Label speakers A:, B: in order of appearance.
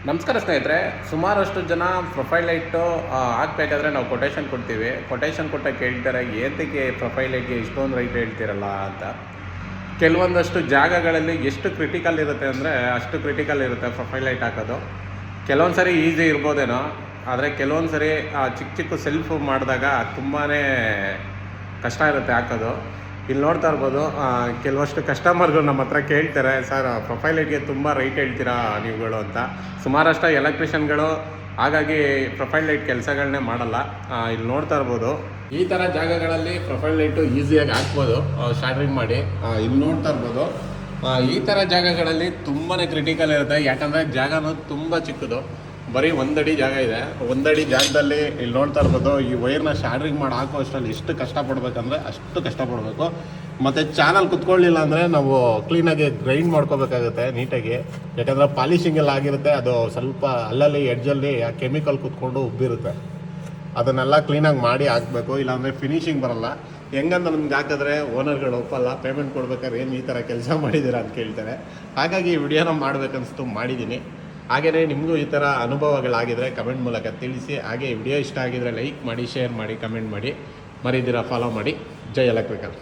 A: ನಮಸ್ಕಾರ ಸ್ನೇಹಿತರೆ. ಸುಮಾರಷ್ಟು ಜನ ಪ್ರೊಫೈಲ್ ಲೈಟು ಹಾಕಬೇಕಾದ್ರೆ ನಾವು ಕೊಟೇಶನ್ ಕೊಡ್ತೀವಿ. ಕೊಟೇಶನ್ ಕೊಟ್ಟಾಗ ಕೇಳ್ತಾರೆ, ಏತಕ್ಕೆ ಪ್ರೊಫೈಲ್ ಲೈಟ್ಗೆ ಇಷ್ಟೊಂದು ರೈಟ್ ಹೇಳ್ತೀರಲ್ಲ ಅಂತ. ಕೆಲವೊಂದಷ್ಟು ಜಾಗಗಳಲ್ಲಿ ಎಷ್ಟು ಕ್ರಿಟಿಕಲ್ ಇರುತ್ತೆ ಅಂದರೆ ಅಷ್ಟು ಕ್ರಿಟಿಕಲ್ ಇರುತ್ತೆ ಪ್ರೊಫೈಲ್ ಲೈಟ್ ಹಾಕೋದು. ಕೆಲವೊಂದು ಸರಿ ಈಸಿ ಇರ್ಬೋದೇನೋ, ಆದರೆ ಕೆಲವೊಂದು ಸರಿ ಚಿಕ್ಕ ಚಿಕ್ಕ ಸೆಲ್ಫ್ ಮಾಡಿದಾಗ ತುಂಬಾ ಕಷ್ಟ ಇರುತ್ತೆ ಹಾಕೋದು. ಇಲ್ಲಿ ನೋಡ್ತಾ ಇರ್ಬೋದು, ಕೆಲವಷ್ಟು ಕಸ್ಟಮರ್ಗಳು ನಮ್ಮ ಹತ್ರ ಕೇಳ್ತಾರೆ, ಸರ್ ಪ್ರೊಫೈಲ್ ಲೈಟ್ಗೆ ತುಂಬ ರೈಟ್ ಹೇಳ್ತೀರಾ ನೀವುಗಳು ಅಂತ. ಸುಮಾರಷ್ಟು ಎಲೆಕ್ಟ್ರಿಷಿಯನ್ಗಳು ಹಾಗಾಗಿ ಪ್ರೊಫೈಲ್ ಲೈಟ್ ಕೆಲಸಗಳನ್ನೇ ಮಾಡಲ್ಲ. ಇಲ್ಲಿ ನೋಡ್ತಾ ಇರ್ಬೋದು, ಈ ಥರ ಜಾಗಗಳಲ್ಲಿ ಪ್ರೊಫೈಲ್ ಲೈಟು ಈಸಿಯಾಗಿ ಹಾಕ್ಬೋದು ಶಾರ್ಟ್ರಿಂಗ್ ಮಾಡಿ. ಇಲ್ಲಿ ನೋಡ್ತಾ ಇರ್ಬೋದು, ಈ ಥರ ಜಾಗಗಳಲ್ಲಿ ತುಂಬಾ ಕ್ರಿಟಿಕಲ್ ಇರುತ್ತೆ. ಯಾಕಂದರೆ ಜಾಗನೂ ತುಂಬ ಚಿಕ್ಕದು, ಬರೀ ಒಂದಡಿ ಜಾಗ ಇದೆ. ಒಂದಡಿ ಜಾಗದಲ್ಲಿ ಇಲ್ಲಿ ನೋಡ್ತಾ ಇರ್ಬೋದು, ಈ ವೈರ್ನ ಶಾರ್ಟ್ರಿಂಗ್ ಮಾಡಿ ಹಾಕೋ ಅಷ್ಟರಲ್ಲಿ ಎಷ್ಟು ಕಷ್ಟಪಡ್ಬೇಕಂದ್ರೆ ಅಷ್ಟು ಕಷ್ಟಪಡಬೇಕು. ಮತ್ತು ಚಾನಲ್ ಕುತ್ಕೊಳ್ಳಿಲ್ಲ ಅಂದರೆ ನಾವು ಕ್ಲೀನಾಗಿ ಗ್ರೈಂಡ್ ಮಾಡ್ಕೋಬೇಕಾಗುತ್ತೆ ನೀಟಾಗಿ. ಯಾಕಂದರೆ ಪಾಲಿಶಿಂಗ್ ಎಲ್ಲ ಆಗಿರುತ್ತೆ, ಅದು ಸ್ವಲ್ಪ ಅಲ್ಲಲ್ಲಿ ಎಡ್ಜಲ್ಲಿ ಆ ಕೆಮಿಕಲ್ ಕುತ್ಕೊಂಡು ಉಬ್ಬಿರುತ್ತೆ. ಅದನ್ನೆಲ್ಲ ಕ್ಲೀನಾಗಿ ಮಾಡಿ ಹಾಕಬೇಕು, ಇಲ್ಲಾಂದರೆ ಫಿನಿಶಿಂಗ್ ಬರಲ್ಲ. ಹೆಂಗಂತ ನಮ್ಗೆ ಹಾಕಿದ್ರೆ ಓನರ್ಗಳು ಒಪ್ಪಲ್ಲ. ಪೇಮೆಂಟ್ ಕೊಡ್ಬೇಕಾದ್ರೆ ಏನು ಈ ಥರ ಕೆಲಸ ಮಾಡಿದ್ದೀರಾ ಅಂತ ಕೇಳ್ತಾರೆ. ಹಾಗಾಗಿ ಈ ವಿಡಿಯೋನ ಮಾಡ್ಬೇಕನ್ನಿಸ್ತು, ಮಾಡಿದ್ದೀನಿ. ಹಾಗೆಯೇ ನಿಮಗೂ ಈ ಥರ ಅನುಭವಗಳಾಗಿದ್ದರೆ ಕಮೆಂಟ್ ಮೂಲಕ ತಿಳಿಸಿ. ಹಾಗೆ ವಿಡಿಯೋ ಇಷ್ಟ ಆಗಿದರೆ ಲೈಕ್ ಮಾಡಿ, ಶೇರ್ ಮಾಡಿ, ಕಮೆಂಟ್ ಮಾಡಿ, ಮರಿದಿರ ಫಾಲೋ ಮಾಡಿ. ಜೈ ಎಲೆಕ್ಟ್ರಿಕಲ್.